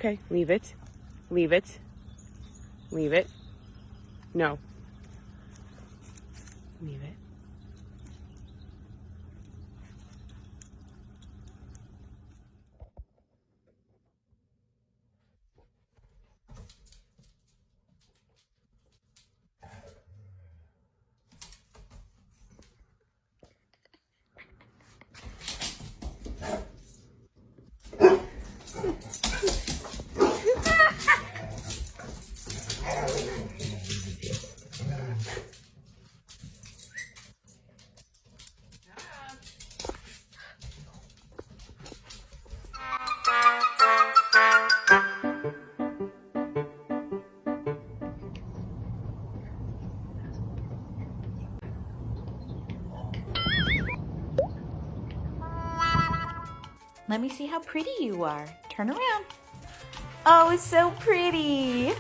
Okay, leave it. Leave it. Leave it. No. Leave it. Let me see how pretty you are. Turn around. Oh, it's so pretty.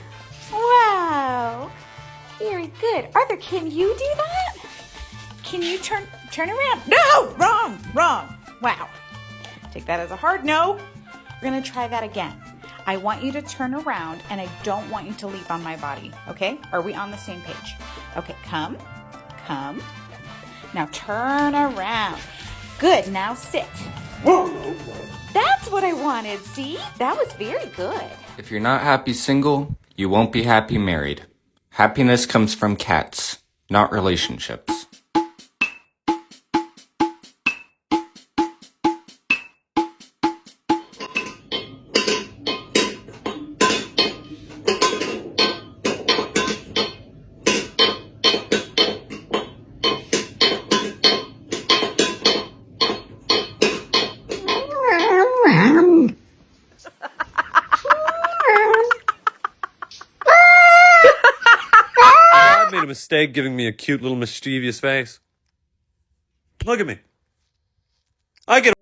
Wow. Very good. Arthur, can you do that? Can you turn around? No, wrong. Wow. Take that as a hard no. We're gonna try that again. I want you to turn around and I don't want you to leap on my body, okay? Are we on the same page? Okay, come. Now turn around. Good, now sit. That's what I wanted, see? That was very good. If you're not happy single, you won't be happy married. Happiness comes from cats, not relationships. Made a mistake giving me a cute little mischievous face. Look at me. I get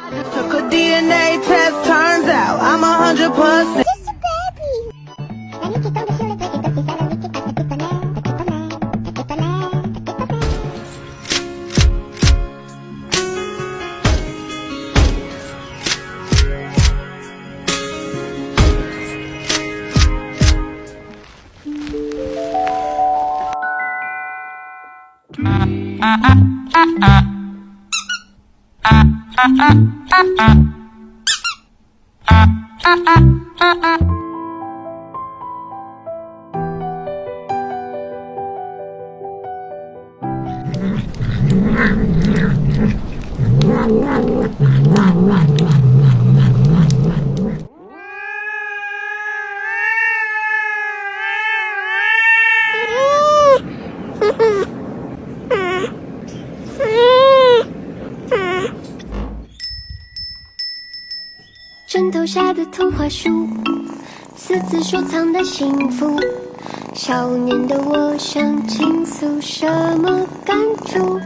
I just took a DNA test, turns out I'm 100%.枕头下的童话书，私自收藏的幸福。少年的我想倾诉什么感触？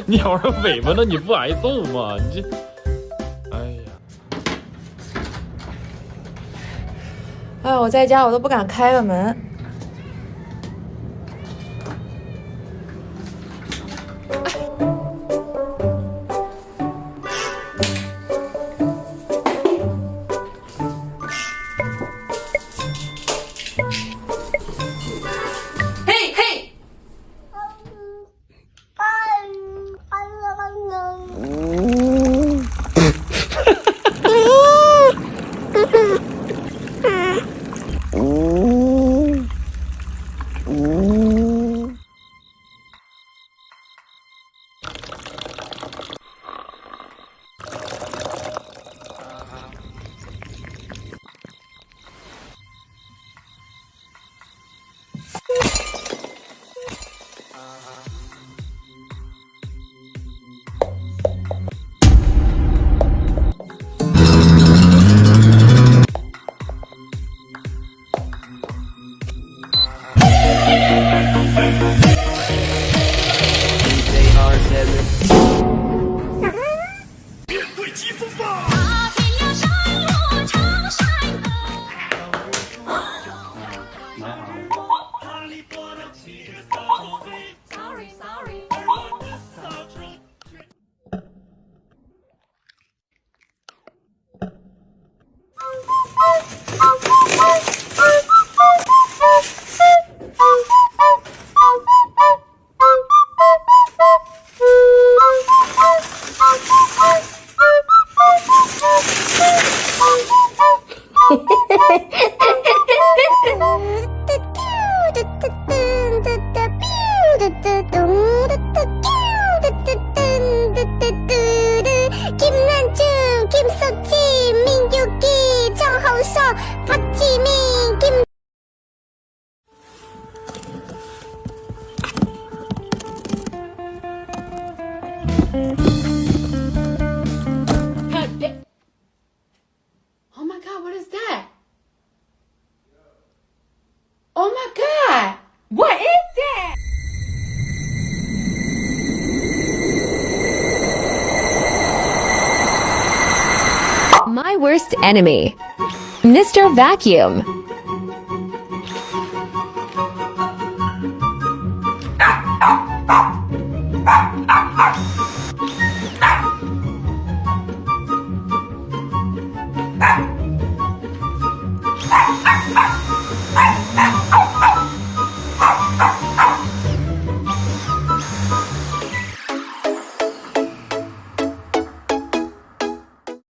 你咬着尾巴呢，你不挨揍吗？你这，哎呀！哎，我在家我都不敢开个门。 김난중, 김석진, 민규기, 정홍석, 박지민, 김 Oh my God, what is that? Oh my God, what is that? My worst enemy, Mr. Vacuum.